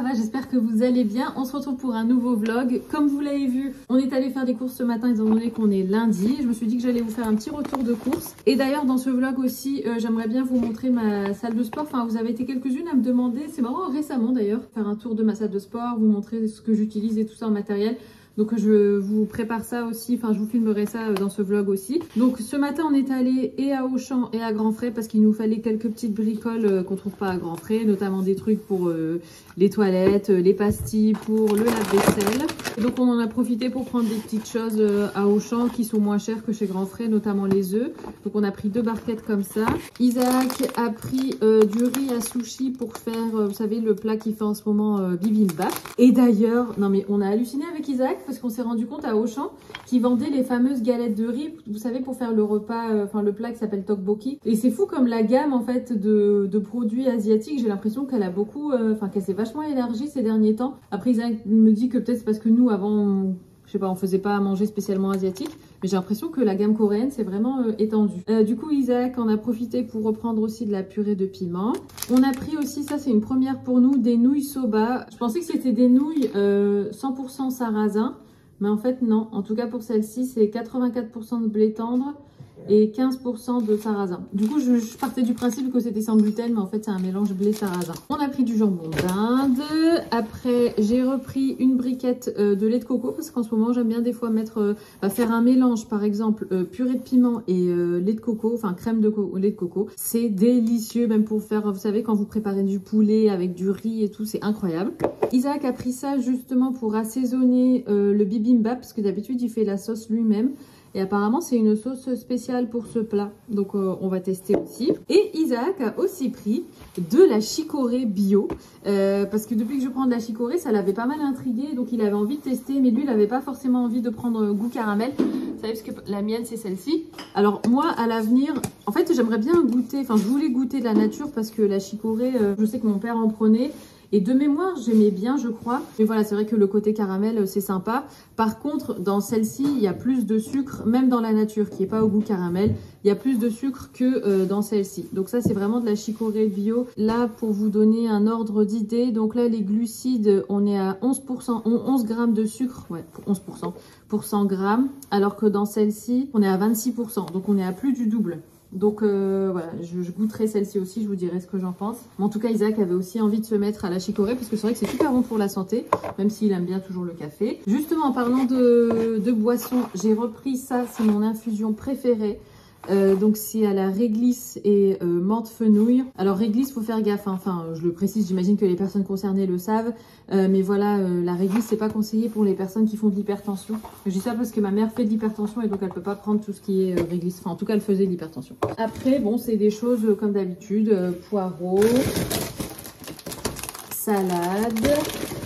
va, j'espère que vous allez bien. On se retrouve pour un nouveau vlog. Comme vous l'avez vu, on est allé faire des courses ce matin étant donné qu'on est lundi. Je me suis dit que j'allais vous faire un petit retour de course. Et d'ailleurs dans ce vlog aussi, j'aimerais bien vous montrer ma salle de sport. Enfin, vous avez été quelques-unes à me demander, c'est marrant récemment d'ailleurs, faire un tour de ma salle de sport, vous montrer ce que j'utilise et tout ça en matériel. Donc je vous prépare ça aussi, enfin je vous filmerai ça dans ce vlog aussi. Donc ce matin on est allé et à Auchan et à Grand Frais parce qu'il nous fallait quelques petites bricoles qu'on trouve pas à Grand Frais, notamment des trucs pour les toilettes, les pastilles pour le lave-vaisselle. Donc on en a profité pour prendre des petites choses à Auchan qui sont moins chères que chez Grand Frais, notamment les œufs. Donc on a pris 2 barquettes comme ça. Isaac a pris du riz à sushi pour faire, vous savez, le plat qu'il fait en ce moment, bibimbap. Et d'ailleurs, non mais on a halluciné avec Isaac parce qu'on s'est rendu compte à Auchan qu'ils vendaient les fameuses galettes de riz, vous savez, pour faire le repas, enfin le plat qui s'appelle tteokbokki. Et c'est fou comme la gamme en fait de produits asiatiques, j'ai l'impression qu'elle a beaucoup, enfin qu'elle s'est vachement élargie ces derniers temps. Après Isaac me dit que peut-être c'est parce que nous avant, je sais pas, on faisait pas à manger spécialement asiatique, mais j'ai l'impression que la gamme coréenne s'est vraiment étendue. Du coup, Isaac en a profité pour reprendre aussi de la purée de piment. On a pris aussi, ça c'est une première pour nous, des nouilles soba. Je pensais que c'était des nouilles 100% sarrasin, mais en fait non. En tout cas pour celle-ci, c'est 84% de blé tendre et 15% de sarrasin. Du coup, je partais du principe que c'était sans gluten, mais en fait, c'est un mélange blé-sarrasin. On a pris du jambon d'Inde. Après, j'ai repris une briquette de lait de coco, parce qu'en ce moment, j'aime bien des fois mettre, faire un mélange, par exemple, purée de piment et lait de coco, enfin crème de lait de coco. C'est délicieux, même pour faire, vous savez, quand vous préparez du poulet avec du riz et tout, c'est incroyable. Isaac a pris ça justement pour assaisonner le bibimbap, parce que d'habitude, il fait la sauce lui-même. Et apparemment, c'est une sauce spéciale pour ce plat. Donc, on va tester aussi. Et Isaac a aussi pris de la chicorée bio. Parce que depuis que je prends de la chicorée, ça l'avait pas mal intrigué. Donc, il avait envie de tester. Mais lui, il n'avait pas forcément envie de prendre goût caramel. Vous savez, parce que la mienne, c'est celle-ci. Alors, moi, à l'avenir, en fait, j'aimerais bien goûter. Enfin, je voulais goûter de la nature parce que la chicorée, je sais que mon père en prenait. Et de mémoire, j'aimais bien, je crois. Mais voilà, c'est vrai que le côté caramel, c'est sympa. Par contre, dans celle-ci, il y a plus de sucre, même dans la nature, qui n'est pas au goût caramel. Il y a plus de sucre que dans celle-ci. Donc ça, c'est vraiment de la chicorée bio. Là, pour vous donner un ordre d'idée, donc là, les glucides, on est à 11%, 11 grammes de sucre. Ouais, 11% pour 100 grammes. Alors que dans celle-ci, on est à 26%. Donc on est à plus du double. Donc voilà, je goûterai celle-ci aussi, je vous dirai ce que j'en pense. Mais en tout cas, Isaac avait aussi envie de se mettre à la chicorée parce que c'est vrai que c'est super bon pour la santé, même s'il aime bien toujours le café. Justement, en parlant de boissons, j'ai repris ça, c'est mon infusion préférée. Donc c'est à la réglisse et menthe fenouil. Alors réglisse, faut faire gaffe, hein. Enfin je le précise, j'imagine que les personnes concernées le savent, mais voilà, la réglisse c'est pas conseillé pour les personnes qui font de l'hypertension. Je dis ça parce que ma mère fait de l'hypertension et donc elle peut pas prendre tout ce qui est réglisse. Enfin en tout cas elle faisait de l'hypertension. Après bon, c'est des choses comme d'habitude, poireaux, salade,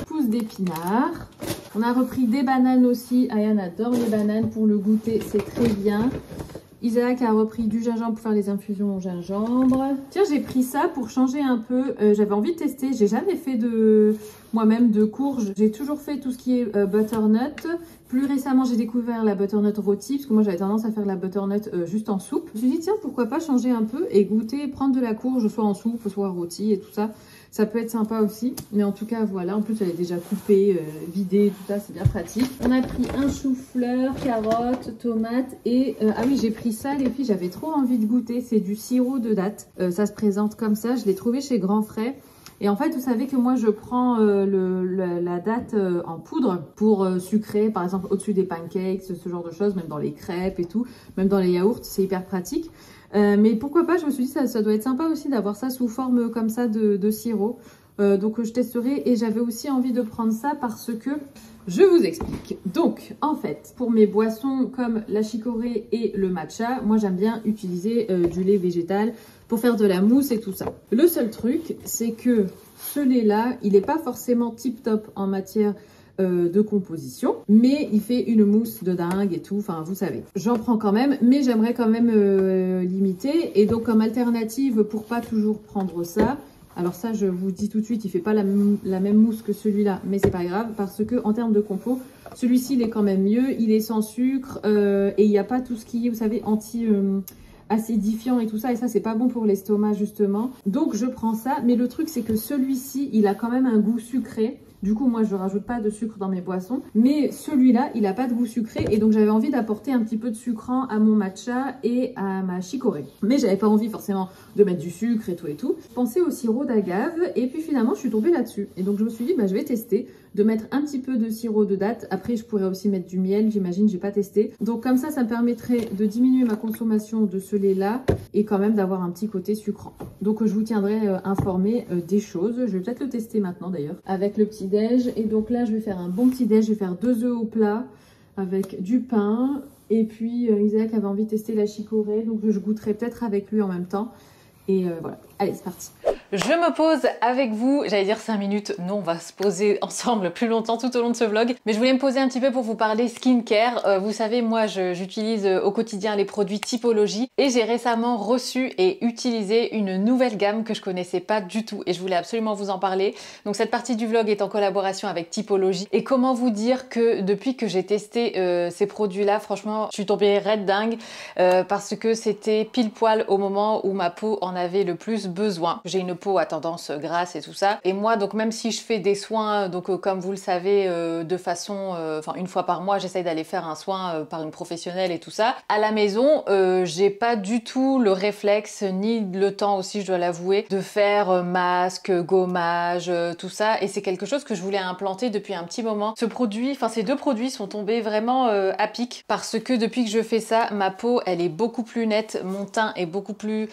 pousses d'épinards. On a repris des bananes aussi. Ayane adore les bananes pour le goûter, c'est très bien. Isaac a repris du gingembre pour faire les infusions au gingembre. Tiens, j'ai pris ça pour changer un peu. J'avais envie de tester. J'ai jamais fait moi-même de courge. J'ai toujours fait tout ce qui est butternut. Plus récemment, j'ai découvert la butternut rôtie parce que moi, j'avais tendance à faire la butternut juste en soupe. Je me suis dit, tiens, pourquoi pas changer un peu et goûter, prendre de la courge, soit en soupe, soit rôtie et tout ça. Ça peut être sympa aussi. Mais en tout cas, voilà. En plus, elle est déjà coupée, vidée, tout ça. C'est bien pratique. On a pris un chou-fleur, carottes, tomates et... ah oui, j'ai pris ça, les filles. J'avais trop envie de goûter. C'est du sirop de date. Ça se présente comme ça. Je l'ai trouvé chez Grand Frais. Et en fait, vous savez que moi, je prends la date en poudre pour sucrer, par exemple, au-dessus des pancakes, ce genre de choses, même dans les crêpes et tout, même dans les yaourts, c'est hyper pratique. Mais pourquoi pas, je me suis dit, ça doit être sympa aussi d'avoir ça sous forme comme ça de sirop. Donc, je testerai et j'avais aussi envie de prendre ça parce que... Je vous explique. Donc, en fait, pour mes boissons comme la chicorée et le matcha, moi, j'aime bien utiliser du lait végétal pour faire de la mousse et tout ça. Le seul truc, c'est que ce lait-là, il n'est pas forcément tip-top en matière de composition, mais il fait une mousse de dingue et tout, enfin, vous savez. J'en prends quand même, mais j'aimerais quand même limiter. Et donc, comme alternative, pour pas toujours prendre ça, alors ça, je vous dis tout de suite, il fait pas la même mousse que celui-là, mais c'est pas grave parce que en termes de compo, celui-ci il est quand même mieux, il est sans sucre et il n'y a pas tout ce qui est, vous savez, acidifiant et tout ça, et ça c'est pas bon pour l'estomac justement. Donc je prends ça, mais le truc c'est que celui-ci, il a quand même un goût sucré. Du coup, moi, je rajoute pas de sucre dans mes boissons. Mais celui-là, il a pas de goût sucré. Et donc, j'avais envie d'apporter un petit peu de sucrant à mon matcha et à ma chicorée. Mais j'avais pas envie forcément de mettre du sucre et tout et tout. Je pensais au sirop d'agave. Et puis finalement, je suis tombée là-dessus. Et donc, je me suis dit, bah, je vais tester de mettre un petit peu de sirop de date. Après, je pourrais aussi mettre du miel, j'imagine, j'ai pas testé. Donc comme ça me permettrait de diminuer ma consommation de ce lait-là et quand même d'avoir un petit côté sucrant. Donc je vous tiendrai informé des choses. Je vais peut-être le tester maintenant d'ailleurs avec le petit-déj. Et donc là, je vais faire un bon petit-déj. Je vais faire 2 œufs au plat avec du pain. Et puis Isaac avait envie de tester la chicorée, donc je goûterai peut-être avec lui en même temps. Et voilà, allez, c'est parti. Je me pose avec vous, j'allais dire 5 minutes, non, on va se poser ensemble plus longtemps tout au long de ce vlog, mais je voulais me poser un petit peu pour vous parler skincare. Vous savez, moi j'utilise au quotidien les produits Typologie et j'ai récemment reçu et utilisé une nouvelle gamme que je connaissais pas du tout et je voulais absolument vous en parler. Donc cette partie du vlog est en collaboration avec Typologie et comment vous dire que depuis que j'ai testé ces produits-là, franchement, je suis tombée raide dingue parce que c'était pile poil au moment où ma peau en avait le plus besoin. J'ai une peau à tendance grasse et tout ça. Et moi, donc même si je fais des soins, donc comme vous le savez, de façon, enfin une fois par mois, j'essaye d'aller faire un soin par une professionnelle et tout ça. À la maison, j'ai pas du tout le réflexe, ni le temps aussi, je dois l'avouer, de faire masque, gommage, tout ça. Et c'est quelque chose que je voulais implanter depuis un petit moment. Ce produit, enfin ces deux produits sont tombés vraiment à pic parce que depuis que je fais ça, ma peau, elle est beaucoup plus nette, mon teint est beaucoup plus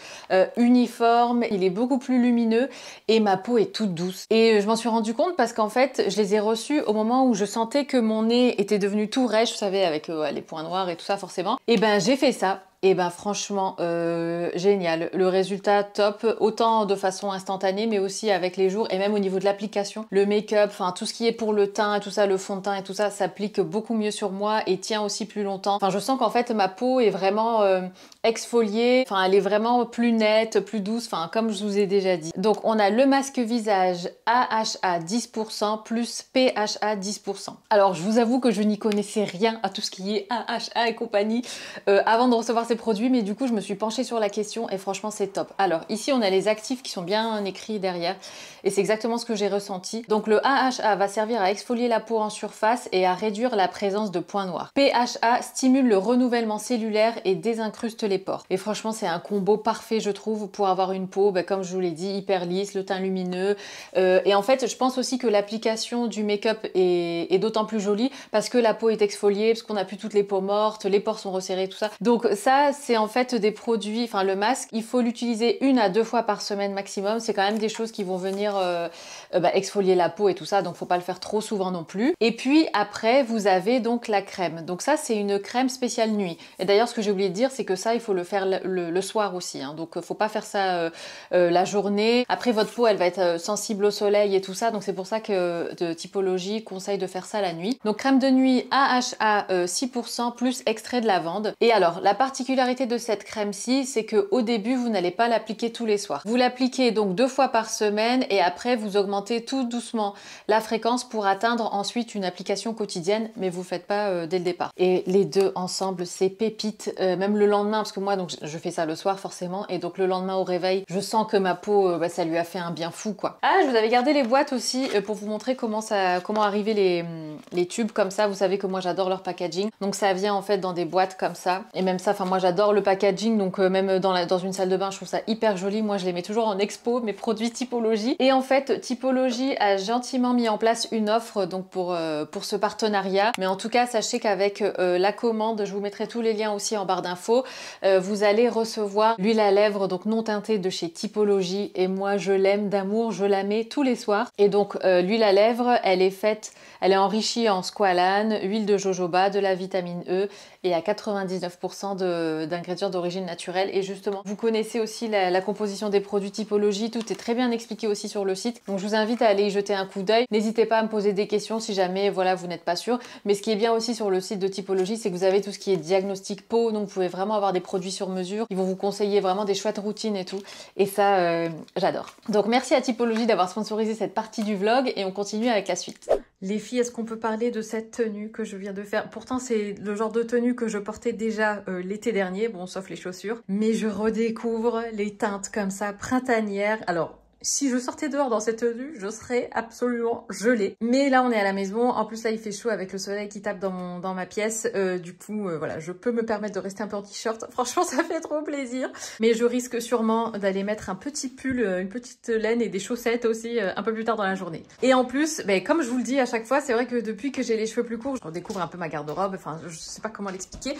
uniforme, il est beaucoup plus lumineux et ma peau est toute douce. Et je m'en suis rendu compte parce qu'en fait, je les ai reçus au moment où je sentais que mon nez était devenu tout rêche, vous savez, avec les points noirs et tout ça forcément. Et ben j'ai fait ça. Et ben franchement, génial. Le résultat top, autant de façon instantanée, mais aussi avec les jours et même au niveau de l'application. Le make-up, enfin tout ce qui est pour le teint et tout ça, le fond de teint et tout ça, s'applique beaucoup mieux sur moi et tient aussi plus longtemps. Enfin je sens qu'en fait ma peau est vraiment exfoliée, enfin elle est vraiment plus nette, plus douce, enfin comme je vous ai déjà dit. Donc on a le masque visage AHA 10% plus PHA 10%. Alors je vous avoue que je n'y connaissais rien à tout ce qui est AHA et compagnie avant de recevoir ces produits, mais du coup je me suis penchée sur la question et franchement c'est top. Alors ici on a les actifs qui sont bien écrits derrière et c'est exactement ce que j'ai ressenti. Donc le AHA va servir à exfolier la peau en surface et à réduire la présence de points noirs. PHA stimule le renouvellement cellulaire et désincruste les pores. Et franchement c'est un combo parfait je trouve pour avoir une peau, comme je vous l'ai dit, hyper lisse, le teint lumineux. Et en fait je pense aussi que l'application du make-up est d'autant plus jolie parce que la peau est exfoliée, parce qu'on n'a plus toutes les peaux mortes, les pores sont resserrés, tout ça. Donc ça c'est en fait des produits, enfin le masque, il faut l'utiliser 1 à 2 fois par semaine maximum. C'est quand même des choses qui vont venir exfolier la peau et tout ça, donc faut pas le faire trop souvent non plus. Et puis après vous avez donc la crème. Donc ça c'est une crème spéciale nuit. Et d'ailleurs ce que j'ai oublié de dire c'est que ça il faut le faire le soir aussi, hein. Donc faut pas faire ça la journée. Après votre peau elle va être sensible au soleil et tout ça, donc c'est pour ça que de Typologie conseille de faire ça la nuit. Donc crème de nuit AHA 6% plus extrait de lavande. Et alors la particularité de cette crème-ci, c'est que au début, vous n'allez pas l'appliquer tous les soirs. Vous l'appliquez donc 2 fois par semaine et après, vous augmentez tout doucement la fréquence pour atteindre ensuite une application quotidienne, mais vous faites pas dès le départ. Et les deux ensemble, c'est pépite. Même le lendemain, parce que moi, donc je fais ça le soir forcément, et donc le lendemain au réveil, je sens que ma peau, ça lui a fait un bien fou, quoi. Ah, je vous avais gardé les boîtes aussi pour vous montrer comment arriver les tubes comme ça. Vous savez que moi, j'adore leur packaging. Donc ça vient en fait dans des boîtes comme ça. Et même ça, enfin moi, j'adore le packaging, donc même dans une salle de bain, je trouve ça hyper joli. Moi, je les mets toujours en expo, mes produits Typologie. Et en fait, Typologie a gentiment mis en place une offre donc pour ce partenariat. Mais en tout cas, sachez qu'avec la commande, je vous mettrai tous les liens aussi en barre d'infos, vous allez recevoir l'huile à lèvres donc non teintée de chez Typologie. Et moi, je l'aime d'amour, je la mets tous les soirs. Et donc, l'huile à lèvres, elle est enrichie en squalane, huile de jojoba, de la vitamine E et à 99% d'ingrédients d'origine naturelle. Et justement, vous connaissez aussi la composition des produits Typologie, tout est très bien expliqué aussi sur le site. Donc je vous invite à aller y jeter un coup d'œil. N'hésitez pas à me poser des questions si jamais voilà, vous n'êtes pas sûr. Mais ce qui est bien aussi sur le site de Typologie, c'est que vous avez tout ce qui est diagnostic peau, donc vous pouvez vraiment avoir des produits sur mesure. Ils vont vous conseiller vraiment des chouettes routines et tout. Et ça, j'adore. Donc merci à Typologie d'avoir sponsorisé cette partie du vlog et on continue avec la suite. Les filles, est-ce qu'on peut parler de cette tenue que je viens de faire? Pourtant, c'est le genre de tenue que je portais déjà l'été dernier, bon, sauf les chaussures. Mais je redécouvre les teintes comme ça, printanières. Alors, si je sortais dehors dans cette tenue, je serais absolument gelée. Mais là, on est à la maison. En plus, là, il fait chaud avec le soleil qui tape dans ma pièce. Du coup, voilà, je peux me permettre de rester un peu en t-shirt. Franchement, ça fait trop plaisir. Mais je risque sûrement d'aller mettre un petit pull, une petite laine et des chaussettes aussi un peu plus tard dans la journée. Et en plus, ben, comme je vous le dis à chaque fois, c'est vrai que depuis que j'ai les cheveux plus courts, je redécouvre un peu ma garde-robe. Enfin, je sais pas comment l'expliquer.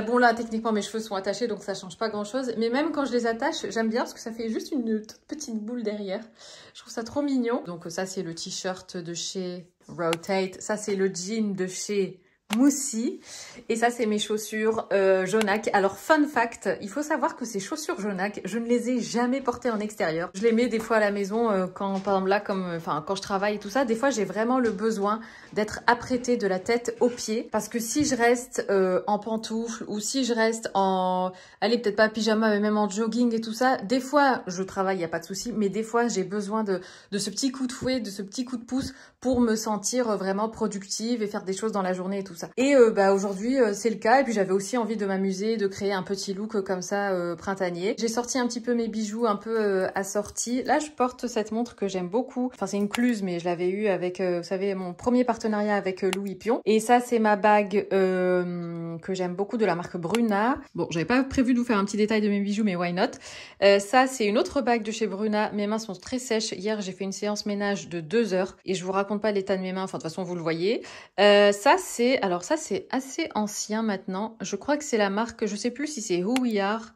Bon, là, techniquement, mes cheveux sont attachés, donc ça change pas grand-chose. Mais même quand je les attache, j'aime bien parce que ça fait juste une toute petite boule derrière. Je trouve ça trop mignon. Donc ça c'est le t-shirt de chez Rotate. Ça c'est le jean de chez Moussi. Et ça c'est mes chaussures Jonac. Alors fun fact, il faut savoir que ces chaussures Jonac, je ne les ai jamais portées en extérieur. Je les mets des fois à la maison quand par exemple là quand je travaille et tout ça. Des fois j'ai vraiment le besoin d'être apprêtée de la tête aux pieds. Parce que si je reste en pantoufles ou si je reste en... Allez, peut-être pas pyjama mais même en jogging et tout ça. Des fois je travaille, il n'y a pas de souci. Mais des fois j'ai besoin de ce petit coup de fouet, de ce petit coup de pouce pour me sentir vraiment productive et faire des choses dans la journée et tout ça. Et bah aujourd'hui c'est le cas. Et puis j'avais aussi envie de m'amuser, de créer un petit look comme ça printanier. J'ai sorti un petit peu mes bijoux un peu assortis. Là je porte cette montre que j'aime beaucoup. Enfin c'est une Cluse mais je l'avais eu avec, vous savez, mon premier partenariat avec Louis Pion. Et ça c'est ma bague que j'aime beaucoup de la marque Bruna. Bon j'avais pas prévu de vous faire un petit détail de mes bijoux mais why not. Ça c'est une autre bague de chez Bruna. Mes mains sont très sèches. Hier j'ai fait une séance ménage de 2 heures et je vous raconte pas l'état de mes mains. Enfin de toute façon vous le voyez. Ça c'est assez ancien maintenant. Je crois que c'est la marque, je sais plus si c'est Who We Are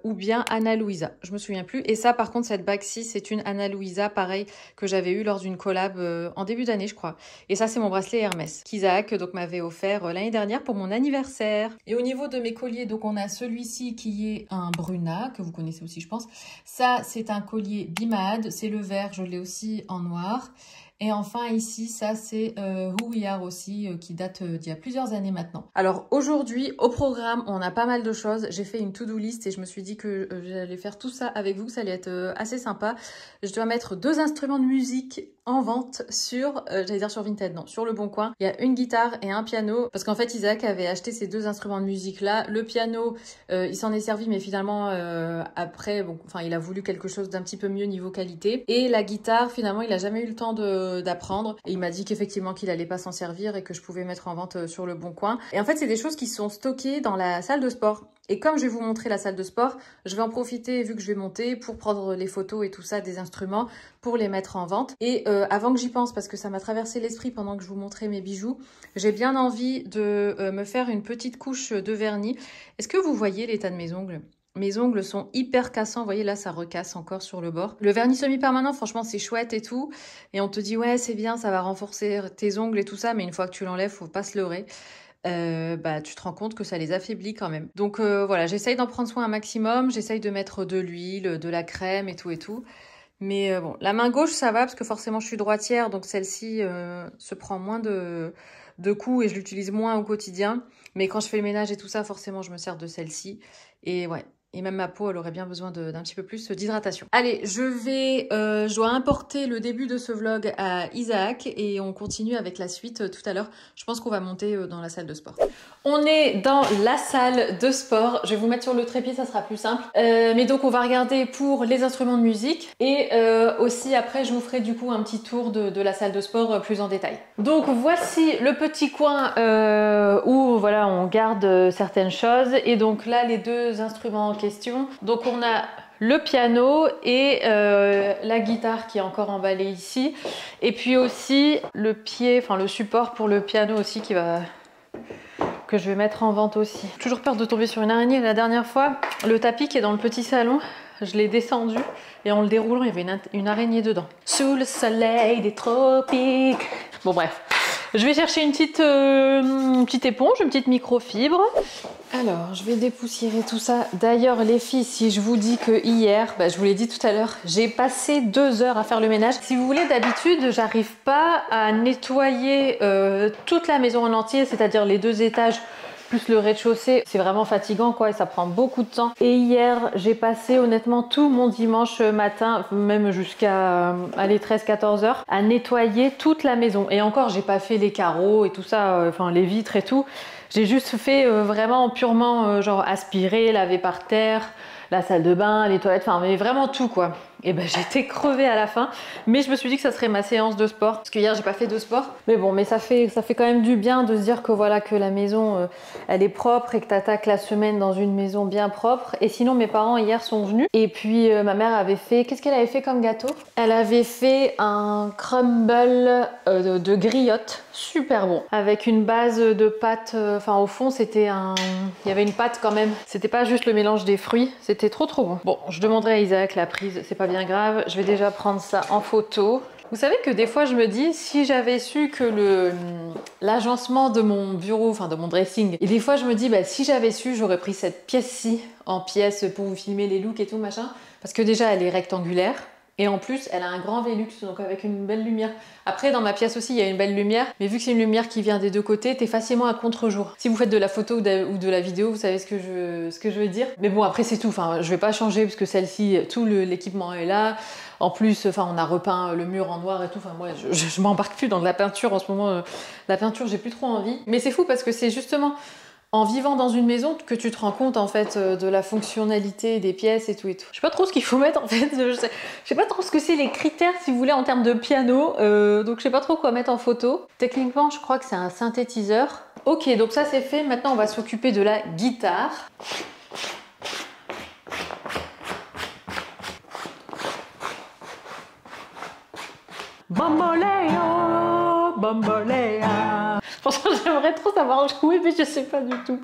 ou bien Ana Luisa. Je me souviens plus. Et ça, par contre, cette bague-ci, c'est une Ana Luisa, pareil, que j'avais eu lors d'une collab en début d'année, je crois. Et ça, c'est mon bracelet Hermès, qu'Isaac donc m'avait offert l'année dernière pour mon anniversaire. Et au niveau de mes colliers, donc on a celui-ci qui est un Bruna, que vous connaissez aussi, je pense. Ça, c'est un collier Bimad. C'est le vert, je l'ai aussi en noir. Et enfin ici, ça c'est Who We Are aussi, qui date d'il y a plusieurs années maintenant. Alors aujourd'hui, au programme, on a pas mal de choses. J'ai fait une to-do list et je me suis dit que j'allais faire tout ça avec vous, que ça allait être assez sympa. Je dois mettre 2 instruments de musique en vente sur, j'allais dire sur Vinted, non, sur Le Bon Coin. Il y a une guitare et un piano, parce qu'en fait Isaac avait acheté ces 2 instruments de musique là. Le piano, il s'en est servi, mais finalement après, bon, enfin il a voulu quelque chose d'un petit peu mieux niveau qualité. Et la guitare, finalement, il a jamais eu le temps d'apprendre. Et il m'a dit qu'effectivement qu'il allait pas s'en servir et que je pouvais mettre en vente sur Le Bon Coin. Et en fait, c'est des choses qui sont stockées dans la salle de sport. Et comme je vais vous montrer la salle de sport, je vais en profiter, vu que je vais monter, pour prendre les photos et tout ça des instruments, pour les mettre en vente. Et avant que j'y pense, parce que ça m'a traversé l'esprit pendant que je vous montrais mes bijoux, j'ai bien envie de me faire une petite couche de vernis. Est-ce que vous voyez l'état de mes ongles ? Mes ongles sont hyper cassants, vous voyez là ça recasse encore sur le bord. Le vernis semi-permanent, franchement c'est chouette et tout. Et on te dit ouais c'est bien, ça va renforcer tes ongles et tout ça, mais une fois que tu l'enlèves, faut pas se leurrer. Bah tu te rends compte que ça les affaiblit quand même. Donc voilà, j'essaye d'en prendre soin un maximum, j'essaye de mettre de l'huile, de la crème et tout. Mais bon, la main gauche ça va parce que forcément je suis droitière, donc celle-ci se prend moins de coups et je l'utilise moins au quotidien. Mais quand je fais le ménage et tout ça, forcément je me sers de celle-ci. Et ouais. Et même ma peau, elle aurait bien besoin d'un petit peu plus d'hydratation. Allez, je dois importer le début de ce vlog à Isaac et on continue avec la suite tout à l'heure. Je pense qu'on va monter dans la salle de sport. On est dans la salle de sport. Je vais vous mettre sur le trépied, ça sera plus simple. Mais donc, on va regarder pour les instruments de musique et aussi après, je vous ferai du coup un petit tour de la salle de sport plus en détail. Donc, voici le petit coin où voilà, on garde certaines choses. Et donc là, les 2 instruments en question. Donc on a le piano et la guitare qui est encore emballée ici. Et puis aussi le pied, enfin le support pour le piano aussi que je vais mettre en vente aussi. Toujours peur de tomber sur une araignée. La dernière fois, le tapis qui est dans le petit salon, je l'ai descendu et en le déroulant, il y avait une araignée dedans. Sous le soleil des tropiques. Bon bref. Je vais chercher une petite éponge, une petite microfibre. Alors, je vais dépoussiérer tout ça. D'ailleurs, les filles, si je vous dis que hier, je vous l'ai dit tout à l'heure, j'ai passé 2 heures à faire le ménage. Si vous voulez, d'habitude, j'arrive pas à nettoyer toute la maison en entier, c'est-à-dire les 2 étages plus le rez-de-chaussée, c'est vraiment fatigant quoi et ça prend beaucoup de temps. Et hier, j'ai passé honnêtement tout mon dimanche matin, même jusqu'à 13-14 heures, à nettoyer toute la maison. Et encore, j'ai pas fait les carreaux et tout ça, enfin les vitres et tout. J'ai juste fait vraiment purement genre aspirer, laver par terre, la salle de bain, les toilettes, enfin mais vraiment tout quoi. Et ben j'étais crevée à la fin, mais je me suis dit que ça serait ma séance de sport parce que hier j'ai pas fait de sport. Mais bon, mais ça fait quand même du bien de se dire que voilà que la maison elle est propre et que t'attaques la semaine dans une maison bien propre. Et sinon mes parents hier sont venus et puis ma mère avait fait, qu'est-ce qu'elle avait fait comme gâteau? Elle avait fait un crumble de griotte, super bon, avec une base de pâte. Enfin au fond c'était il y avait une pâte quand même. C'était pas juste le mélange des fruits, c'était trop bon. Bon, je demanderai à Isaac la prise, c'est pas bien grave, je vais déjà prendre ça en photo. Vous savez que des fois je me dis, si j'avais su que l'agencement de mon bureau, enfin de mon dressing, et des fois je me dis, bah, si j'avais su, j'aurais pris cette pièce-ci en pièce pour vous filmer les looks et tout machin, parce que déjà elle est rectangulaire, et en plus elle a un grand Velux, donc avec une belle lumière. Après dans ma pièce aussi il y a une belle lumière, mais vu que c'est une lumière qui vient des deux côtés, t'es facilement à contre-jour. Si vous faites de la photo ou de la vidéo, vous savez ce que je veux dire. Mais bon après c'est tout, enfin je vais pas changer parce que celle-ci, tout l'équipement est là. En plus, enfin, on a repeint le mur en noir et tout. Enfin, moi, je m'embarque plus dans de la peinture en ce moment. La peinture, j'ai plus trop envie. Mais c'est fou parce que c'est justement en vivant dans une maison que tu te rends compte en fait de la fonctionnalité des pièces et tout et tout. Je sais pas trop ce qu'il faut mettre en fait. Je sais pas trop ce que c'est les critères si vous voulez en termes de piano. Donc je sais pas trop quoi mettre en photo. Techniquement, je crois que c'est un synthétiseur. Ok, donc ça c'est fait. Maintenant, on va s'occuper de la guitare. Bamboleo, bambolea. Franchement, j'aimerais trop savoir jouer, mais je sais pas du tout.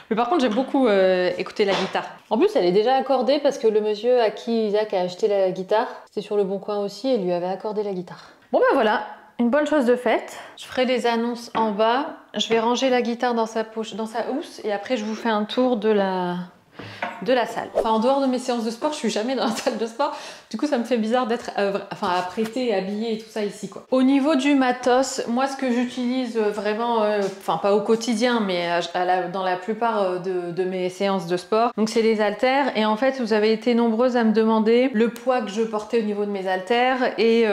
Mais par contre, j'aime beaucoup écouter la guitare. En plus, elle est déjà accordée parce que le monsieur à qui Isaac a acheté la guitare, c'était sur le Bon Coin aussi, et lui avait accordé la guitare. Bon ben voilà, une bonne chose de faite. Je ferai les annonces en bas. Je vais ranger la guitare dans sa poche, dans sa housse, et après je vous fais un tour de la salle. Enfin, en dehors de mes séances de sport, je suis jamais dans la salle de sport. Du coup, ça me fait bizarre d'être apprêtée, habillée et tout ça ici, quoi. Au niveau du matos, moi, ce que j'utilise vraiment, enfin, pas au quotidien, mais dans la plupart de mes séances de sport, donc c'est les haltères. Et en fait, vous avez été nombreuses à me demander le poids que je portais au niveau de mes haltères et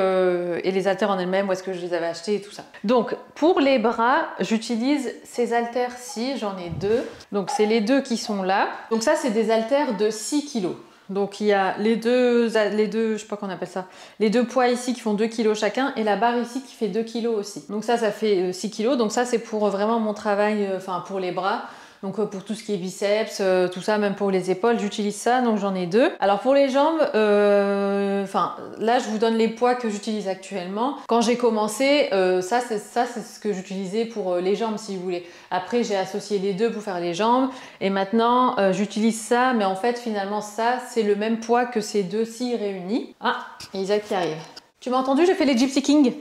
les haltères en elles-mêmes, où est-ce que je les avais achetées et tout ça. Donc, pour les bras, j'utilise ces haltères-ci, j'en ai deux. Donc, c'est les deux qui sont là. Donc ça, c'est des haltères de 6 kg. Donc il y a les deux, je sais pas qu'on appelle ça, les deux poids ici qui font 2 kg chacun et la barre ici qui fait 2 kg aussi. Donc ça fait 6 kg. Donc ça c'est pour vraiment mon travail, enfin pour les bras. Donc pour tout ce qui est biceps, tout ça, même pour les épaules, j'utilise ça, donc j'en ai deux. Alors pour les jambes, enfin là je vous donne les poids que j'utilise actuellement. Quand j'ai commencé, ça c'est ce que j'utilisais pour les jambes si vous voulez. Après j'ai associé les deux pour faire les jambes et maintenant j'utilise ça, mais en fait finalement ça c'est le même poids que ces deux-ci réunis. Ah, Isaac qui arrive. Tu m'as entendu, j'ai fait les Gypsy King.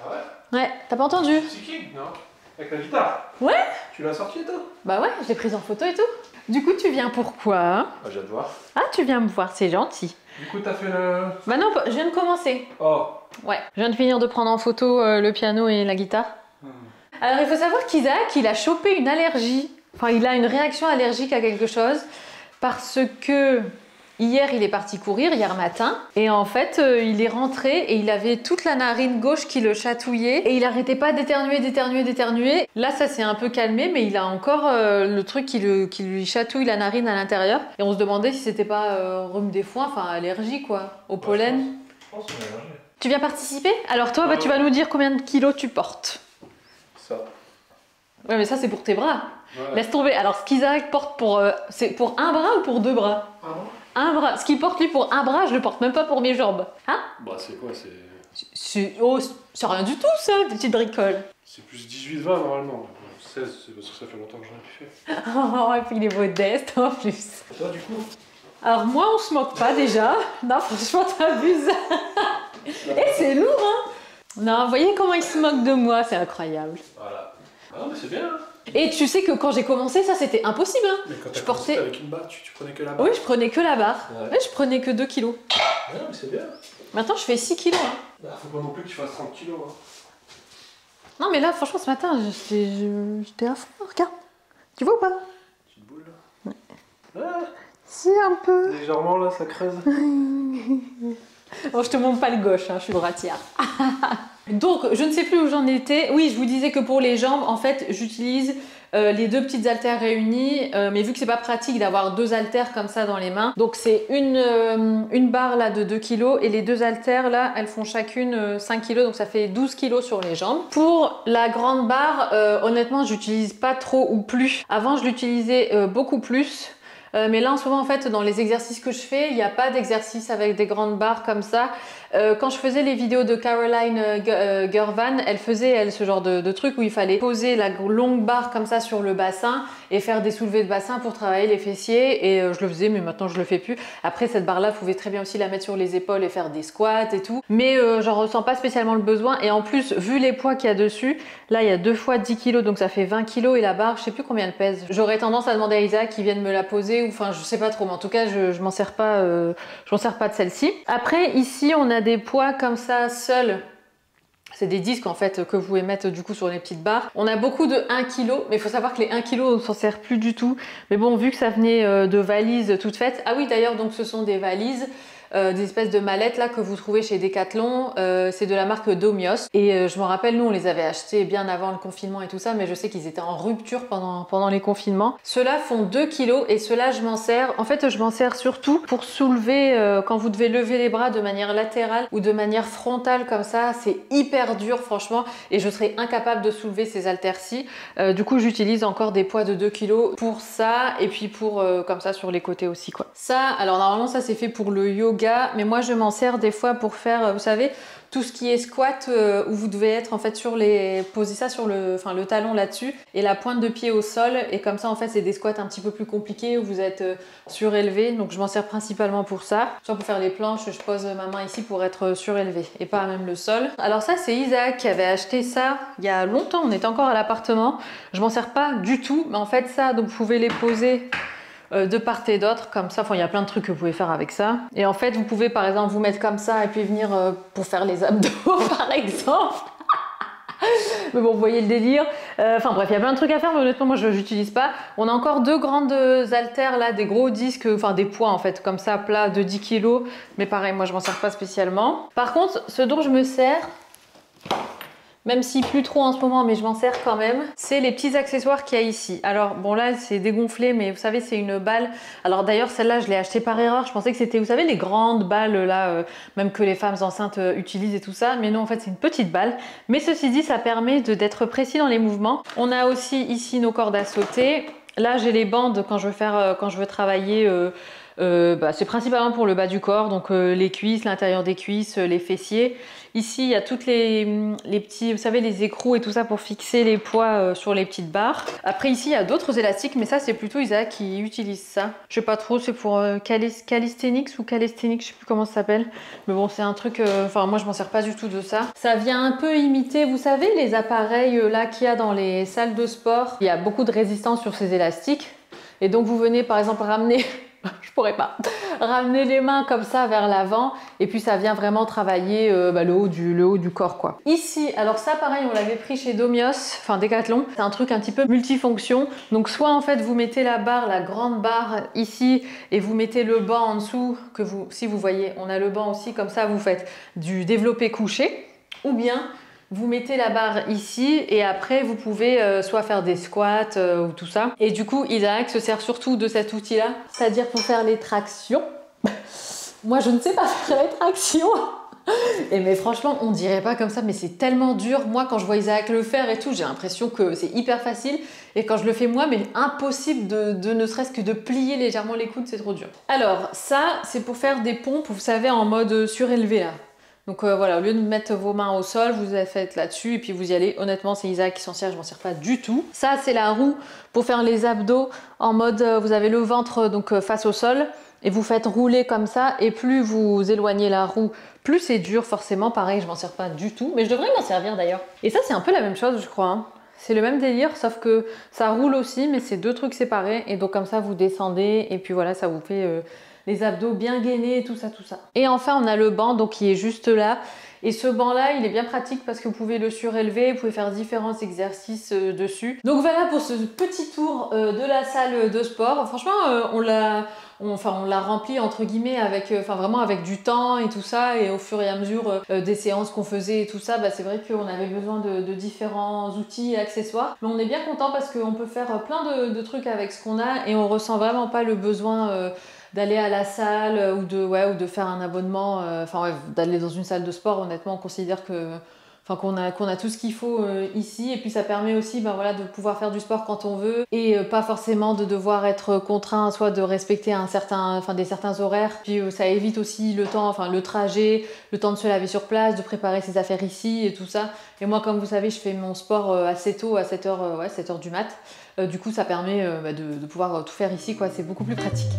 Ah ouais? Ouais, t'as pas entendu? Gypsy King, non? Avec la guitare? Ouais. Tu l'as sorti toi? Bah ouais, je l'ai prise en photo et tout. Du coup, tu viens pourquoi? Ah, je viens de voir. Ah, tu viens me voir, c'est gentil. Du coup, t'as fait le... Bah non, je viens de commencer. Oh. Ouais, je viens de finir de prendre en photo le piano et la guitare. Alors, il faut savoir qu'Isaac, il a chopé une allergie. Enfin, il a une réaction allergique à quelque chose parce que... Hier, il est parti courir, hier matin, et en fait, il est rentré et il avait toute la narine gauche qui le chatouillait et il arrêtait pas d'éternuer. Là, ça s'est un peu calmé, mais il a encore le truc qui lui chatouille la narine à l'intérieur. Et on se demandait si c'était pas rhume des foins, enfin allergie quoi, au pollen. Je pense qu'on est allergie. Tu viens participer? Alors toi, bah, tu vas nous dire combien de kilos tu portes. Ça. Ouais, mais ça c'est pour tes bras. Ouais. Laisse tomber. Alors, ce qu'Isaac porte c'est pour un bras ou pour deux bras? Pardon? Un bras. Ce qu'il porte lui pour un bras, je le porte même pas pour mes jambes. Hein? Bah c'est quoi? C'est rien du tout ça, petite bricole. C'est plus 18-20 normalement. 16, c'est parce que ça fait longtemps que j'en ai plus fait. Oh, et puis il est modeste en plus. Et toi du coup? Alors moi, on se moque pas déjà. Non, franchement, t'abuses. Et c'est lourd, hein? Non, vous voyez comment il se moque de moi, c'est incroyable. Voilà. Ah non mais c'est bien. Hein. Et tu sais que quand j'ai commencé, ça c'était impossible. Hein. Mais quand je t'as portais commencé avec une barre, tu prenais que la barre? Oui, je prenais que la barre. Ouais. Ouais, je prenais que 2 kilos. Ouais, mais c'est bien. Maintenant, je fais 6 kilos. Hein. Bah, faut pas non plus que tu fasses 30 kilos. Hein. Non, mais là, franchement, ce matin, j'étais à fond. Regarde. Tu vois ou pas? Petite boule là. Ah, Si, un peu. légèrement là, ça creuse. Bon, je te montre pas le gauche, hein, je suis droitière. Donc, je ne sais plus où j'en étais. Oui, je vous disais que pour les jambes, en fait, j'utilise les deux petites haltères réunies, mais vu que c'est pas pratique d'avoir deux haltères comme ça dans les mains, donc c'est une barre là de 2 kg et les deux haltères là, elles font chacune 5 kg, donc ça fait 12 kg sur les jambes. Pour la grande barre, honnêtement, j'utilise pas trop ou plus. Avant, je l'utilisais beaucoup plus. Mais là en ce moment en fait dans les exercices que je fais, il n'y a pas d'exercice avec des grandes barres comme ça. Quand je faisais les vidéos de Caroline Gervan, elle faisait ce genre de truc où il fallait poser la longue barre comme ça sur le bassin et faire des soulevés de bassin pour travailler les fessiers, et je le faisais mais maintenant je le fais plus. Après cette barre là, vous pouvez très bien aussi la mettre sur les épaules et faire des squats et tout, mais j'en ressens pas spécialement le besoin. Et en plus vu les poids qu'il y a dessus, là il y a 2 fois 10 kg donc ça fait 20 kg, et la barre je sais plus combien elle pèse. J'aurais tendance à demander à Isaac qu'il vienne me la poser, ou enfin je sais pas trop, mais en tout cas je m'en sers pas de celle-ci. Après ici on a des poids comme ça seuls. C'est des disques en fait que vous pouvez mettre du coup sur les petites barres. On a beaucoup de 1 kg, mais il faut savoir que les 1 kg on s'en sert plus du tout. Mais bon, vu que ça venait de valises toutes faites. Ah oui, d'ailleurs, donc ce sont des valises, des espèces de mallettes là que vous trouvez chez Decathlon. C'est de la marque Domios. Et je me rappelle, nous on les avait achetés bien avant le confinement et tout ça, mais je sais qu'ils étaient en rupture pendant les confinements. Ceux-là font 2 kg et ceux-là je m'en sers. En fait, je m'en sers surtout pour soulever quand vous devez lever les bras de manière latérale ou de manière frontale comme ça. C'est hyper dur franchement, et je serais incapable de soulever ces haltères-ci. Du coup, j'utilise encore des poids de 2 kg pour ça, et puis pour comme ça sur les côtés aussi quoi. Ça, alors normalement ça c'est fait pour le yoga, mais moi je m'en sers des fois pour faire, vous savez, tout ce qui est squat où vous devez être en fait poser ça sur le talon là-dessus et la pointe de pied au sol, et comme ça en fait c'est des squats un petit peu plus compliqués où vous êtes surélevé. Donc je m'en sers principalement pour ça. Soit pour faire les planches, je pose ma main ici pour être surélevé et pas même le sol. Alors ça c'est Isaac qui avait acheté ça il y a longtemps, on était encore à l'appartement. Je m'en sers pas du tout, mais en fait ça, donc vous pouvez les poser de part et d'autre comme ça. Enfin, il y a plein de trucs que vous pouvez faire avec ça, et en fait vous pouvez par exemple vous mettre comme ça et puis venir pour faire les abdos par exemple. Mais bon, vous voyez le délire. Enfin bref, il y a plein de trucs à faire, mais honnêtement moi je n'utilise pas. On a encore 2 grandes haltères là, des gros disques, enfin des poids en fait comme ça plats de 10 kg, mais pareil moi je m'en sers pas spécialement. Par contre ce dont je me sers, même si plus trop en ce moment, mais je m'en sers quand même, c'est les petits accessoires qu'il y a ici. Alors bon, là c'est dégonflé, mais vous savez c'est une balle. Alors d'ailleurs celle-là je l'ai achetée par erreur, je pensais que c'était, vous savez, les grandes balles là, même que les femmes enceintes utilisent et tout ça, mais non, en fait c'est une petite balle. Mais ceci dit, ça permet d'être précis dans les mouvements. On a aussi ici nos cordes à sauter. Là j'ai les bandes quand je veux travailler. C'est principalement pour le bas du corps, donc les cuisses, l'intérieur des cuisses, les fessiers. Ici, il y a toutes les petits, vous savez, les écrous et tout ça pour fixer les poids sur les petites barres. Après, ici, il y a d'autres élastiques, mais ça, c'est plutôt Isaac qui utilise ça. Je sais pas trop, c'est pour calisthenics ou calisthenics, je sais plus comment ça s'appelle. Mais bon, c'est un truc, enfin, moi, je m'en sers pas du tout de ça. Ça vient un peu imiter, vous savez, les appareils là qu'il y a dans les salles de sport. Il y a beaucoup de résistance sur ces élastiques. Et donc, vous venez, par exemple, ramener... je pourrais pas ramener les mains comme ça vers l'avant, et puis ça vient vraiment travailler le haut du corps quoi. Ici, alors ça pareil, on l'avait pris chez Domios, enfin Decathlon. C'est un truc un petit peu multifonction. Donc soit en fait vous mettez la barre, la grande barre ici, et vous mettez le banc en dessous, que vous, si vous voyez, on a le banc aussi, comme ça vous faites du développé couché, ou bien vous mettez la barre ici et après vous pouvez soit faire des squats ou tout ça. Et du coup Isaac se sert surtout de cet outil là, c'est-à-dire pour faire les tractions. Moi je ne sais pas faire les tractions. Et mais franchement on dirait pas comme ça, mais c'est tellement dur. Moi quand je vois Isaac le faire et tout, j'ai l'impression que c'est hyper facile, et quand je le fais moi, mais impossible de ne serait-ce que de plier légèrement les coudes, c'est trop dur. Alors ça c'est pour faire des pompes, vous savez, en mode surélevé là. Donc voilà, au lieu de mettre vos mains au sol, vous les faites là-dessus et puis vous y allez. Honnêtement, c'est Isaac qui s'en sert, je m'en sers pas du tout. Ça, c'est la roue pour faire les abdos en mode, vous avez le ventre donc face au sol et vous faites rouler comme ça, et plus vous éloignez la roue, plus c'est dur forcément. Pareil, je m'en sers pas du tout, mais je devrais m'en servir d'ailleurs. Et ça, c'est un peu la même chose, je crois, hein. C'est le même délire, sauf que ça roule aussi, mais c'est 2 trucs séparés, et donc comme ça, vous descendez et puis voilà, ça vous fait... les abdos bien gainés, tout ça, tout ça. Et enfin, on a le banc donc qui est juste là. Et ce banc-là, il est bien pratique parce que vous pouvez le surélever, vous pouvez faire différents exercices dessus. Donc voilà pour ce petit tour de la salle de sport. Franchement, on l'a rempli entre guillemets avec, vraiment avec du temps et tout ça. Et au fur et à mesure des séances qu'on faisait et tout ça, c'est vrai qu'on avait besoin de différents outils et accessoires. Mais on est bien content parce qu'on peut faire plein de trucs avec ce qu'on a et on ressent vraiment pas le besoin d'aller à la salle ou de faire un abonnement, d'aller dans une salle de sport. Honnêtement, on considère qu'on a tout ce qu'il faut ici, et puis ça permet aussi de pouvoir faire du sport quand on veut et pas forcément de devoir être contraint soit de respecter des certains horaires. Puis ça évite aussi le temps, le trajet, le temps de se laver sur place, de préparer ses affaires ici et tout ça. Et moi, comme vous savez, je fais mon sport assez tôt, à 7h du mat. Du coup, ça permet de pouvoir tout faire ici, quoi. C'est beaucoup plus pratique.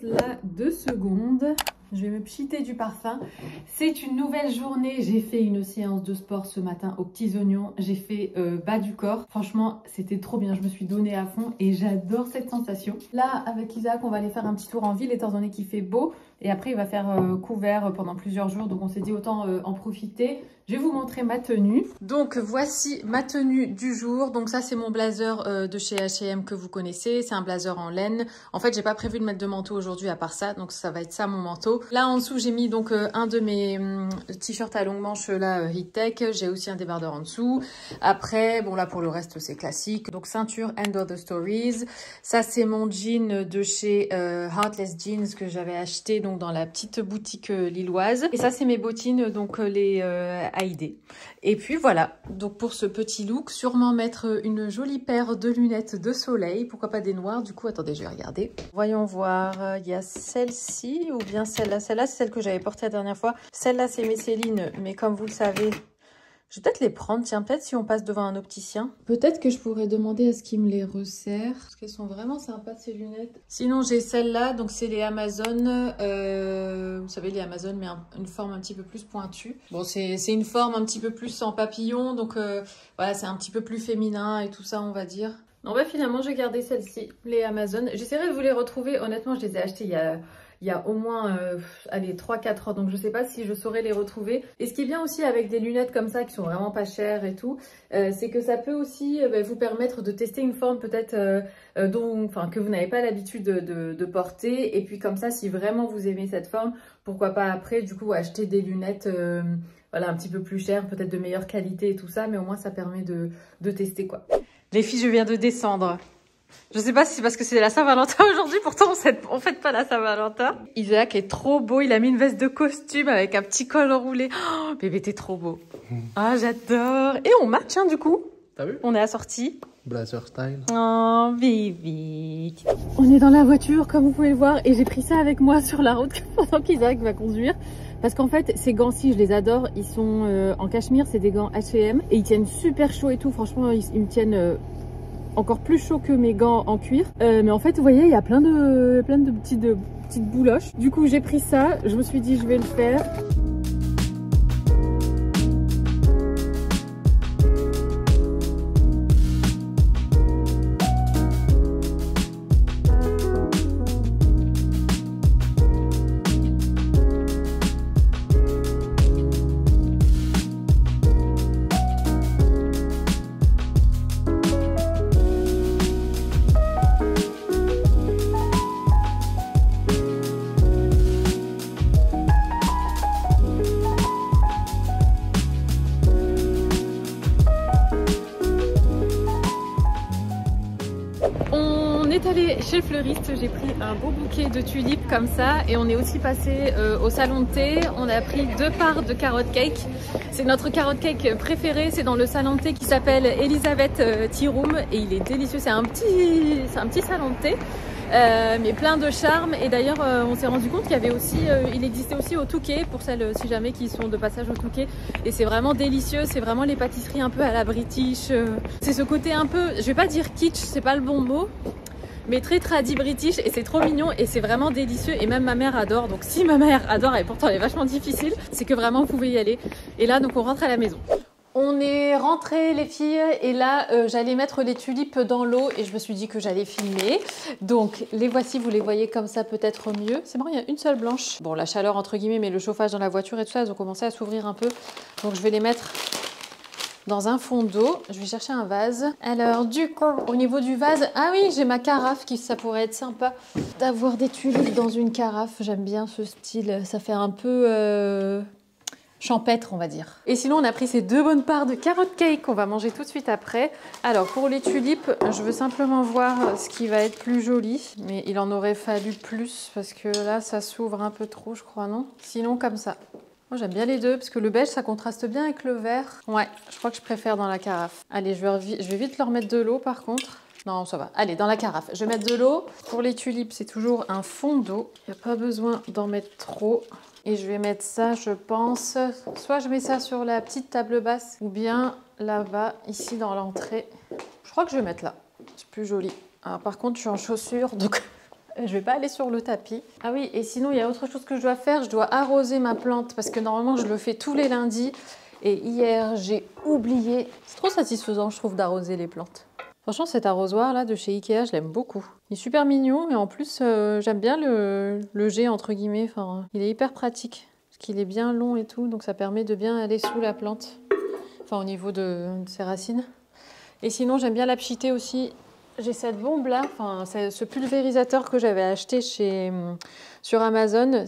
Là 2 secondes, je vais me pchiter du parfum. C'est une nouvelle journée, j'ai fait une séance de sport ce matin aux petits oignons, j'ai fait bas du corps. Franchement, c'était trop bien, je me suis donnée à fond et j'adore cette sensation. Là, avec Isaac, on va aller faire un petit tour en ville étant donné qu'il fait beau. Et après, il va faire couvert pendant plusieurs jours, donc on s'est dit autant en profiter. Je vais vous montrer ma tenue. Donc voici ma tenue du jour. Donc ça, c'est mon blazer de chez H&M que vous connaissez. C'est un blazer en laine. En fait, j'ai pas prévu de mettre de manteau aujourd'hui à part ça. Donc ça va être ça mon manteau. Là en dessous, j'ai mis donc un de mes t-shirts à longue manche là, Heat Tech. J'ai aussi un débardeur en dessous. Après, bon là pour le reste, c'est classique. Donc ceinture End of the Stories. Ça, c'est mon jean de chez Heartless Jeans que j'avais acheté donc dans la petite boutique lilloise. Et ça, c'est mes bottines, donc les AID. Et puis voilà, donc pour ce petit look, sûrement mettre une jolie paire de lunettes de soleil, pourquoi pas des noires. Du coup, attendez, je vais regarder. Voyons voir, il y a celle-ci ou bien celle-là. Celle-là, c'est celle que j'avais portée la dernière fois. Celle-là, c'est mes Céline, mais comme vous le savez, je vais peut-être les prendre, tiens, peut-être si on passe devant un opticien. Peut-être que je pourrais demander à ce qu'il me les resserre, parce qu'elles sont vraiment sympas ces lunettes. Sinon, j'ai celle-là, donc c'est les Amazon, vous savez les Amazon, mais une forme un petit peu plus pointue. Bon, c'est une forme un petit peu plus en papillon, donc voilà, c'est un petit peu plus féminin et tout ça, on va dire. Non, bah finalement, j'ai gardé celle-ci, les Amazon. J'essaierai de vous les retrouver, honnêtement, je les ai achetées il y a au moins allez, 3-4 ans, donc je sais pas si je saurais les retrouver. Et ce qui est bien aussi avec des lunettes comme ça qui sont vraiment pas chères et tout, c'est que ça peut aussi vous permettre de tester une forme peut-être que vous n'avez pas l'habitude de porter. Et puis comme ça, si vraiment vous aimez cette forme, pourquoi pas après du coup acheter des lunettes voilà, un petit peu plus chères, peut-être de meilleure qualité et tout ça, mais au moins ça permet de tester quoi. Les filles, je viens de descendre. Je sais pas si c'est parce que c'est la Saint-Valentin aujourd'hui, pourtant on fête pas la Saint-Valentin. Isaac est trop beau, il a mis une veste de costume avec un petit col roulé. Oh, bébé, t'es trop beau. Ah, j'adore. Et on match, hein, du coup. T'as vu? On est assortis. Blazer style. Oh, bébé. On est dans la voiture, comme vous pouvez le voir, et j'ai pris ça avec moi sur la route pendant qu'Isaac va conduire. Parce qu'en fait, ces gants-ci, je les adore. Ils sont en cachemire, c'est des gants H&M. Et ils tiennent super chaud et tout. Franchement, ils me tiennent... encore plus chaud que mes gants en cuir. Mais en fait, vous voyez, il y a plein de petites bouloches. Du coup, j'ai pris ça. Je me suis dit, je vais le faire. est allé chez le fleuriste, j'ai pris un beau bouquet de tulipes comme ça et on est aussi passé au salon de thé. On a pris 2 parts de carrot cake. C'est notre carrot cake préféré, c'est dans le salon de thé qui s'appelle Elisabeth Tea Room et il est délicieux. C'est un petit salon de thé. Mais plein de charme et d'ailleurs on s'est rendu compte qu'il y avait aussi il existait aussi au Touquet pour celles si jamais qui sont de passage au Touquet et c'est vraiment délicieux, c'est vraiment les pâtisseries un peu à la British, c'est ce côté un peu, je vais pas dire kitsch, c'est pas le bon mot, mais très tradi british et c'est trop mignon et c'est vraiment délicieux et même ma mère adore, donc si ma mère adore et pourtant elle est vachement difficile, c'est que vraiment vous pouvez y aller. Et là donc on rentre à la maison. On est rentrés les filles et là j'allais mettre les tulipes dans l'eau et je me suis dit que j'allais filmer. Donc les voici, vous les voyez comme ça peut-être mieux. C'est marrant, il y a une seule blanche. Bon, la chaleur entre guillemets, mais le chauffage dans la voiture et tout ça, elles ont commencé à s'ouvrir un peu. Donc je vais les mettre dans un fond d'eau. Je vais chercher un vase. Alors du coup, au niveau du vase, ah oui, j'ai ma carafe qui ça pourrait être sympa d'avoir des tulipes dans une carafe. J'aime bien ce style, ça fait un peu... champêtre on va dire. Et sinon on a pris ces 2 bonnes parts de carrot cake qu'on va manger tout de suite après. Alors pour les tulipes, je veux simplement voir ce qui va être plus joli. Mais il en aurait fallu plus parce que là ça s'ouvre un peu trop je crois, non? Sinon comme ça. Moi j'aime bien les deux parce que le beige ça contraste bien avec le vert. Ouais, je crois que je préfère dans la carafe. Allez, je vais vite leur mettre de l'eau par contre. Non, ça va. Allez, dans la carafe. Je vais mettre de l'eau. Pour les tulipes, c'est toujours un fond d'eau. Il n'y a pas besoin d'en mettre trop. Et je vais mettre ça, je pense, soit je mets ça sur la petite table basse ou bien là-bas, ici dans l'entrée. Je crois que je vais mettre là, c'est plus joli. Alors par contre, je suis en chaussures, donc je vais pas aller sur le tapis. Ah oui, et sinon, il y a autre chose que je dois faire. Je dois arroser ma plante parce que normalement, je le fais tous les lundis. Et hier, j'ai oublié. C'est trop satisfaisant, je trouve, d'arroser les plantes. Franchement, cet arrosoir-là de chez Ikea, je l'aime beaucoup. Il est super mignon et en plus, j'aime bien le jet, entre guillemets. Enfin, il est hyper pratique parce qu'il est bien long et tout, donc ça permet de bien aller sous la plante. Enfin, au niveau de ses racines. Et sinon, j'aime bien la pchiter aussi. J'ai cette bombe-là, enfin, ce pulvérisateur que j'avais acheté sur Amazon.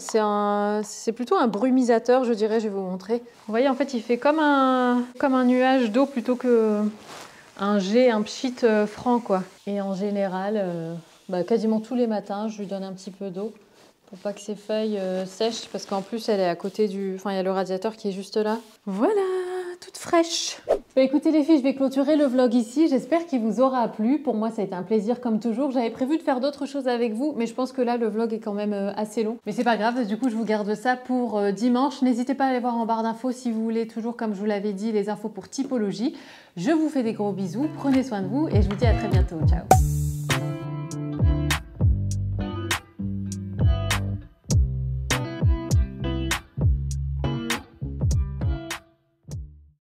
C'est plutôt un brumisateur, je dirais, je vais vous montrer. Vous voyez, en fait, il fait comme un nuage d'eau plutôt que... un jet, un pchit franc quoi. Et en général, quasiment tous les matins, je lui donne un petit peu d'eau pour pas que ses feuilles sèchent parce qu'en plus elle est à côté du... Enfin il y a le radiateur qui est juste là. Voilà, toute fraîche. Écoutez les filles, je vais clôturer le vlog ici. J'espère qu'il vous aura plu. Pour moi ça a été un plaisir comme toujours. J'avais prévu de faire d'autres choses avec vous, mais je pense que là le vlog est quand même assez long. Mais c'est pas grave, du coup je vous garde ça pour dimanche. N'hésitez pas à aller voir en barre d'infos si vous voulez, toujours comme je vous l'avais dit, les infos pour Tipologie. Je vous fais des gros bisous, prenez soin de vous et je vous dis à très bientôt. Ciao!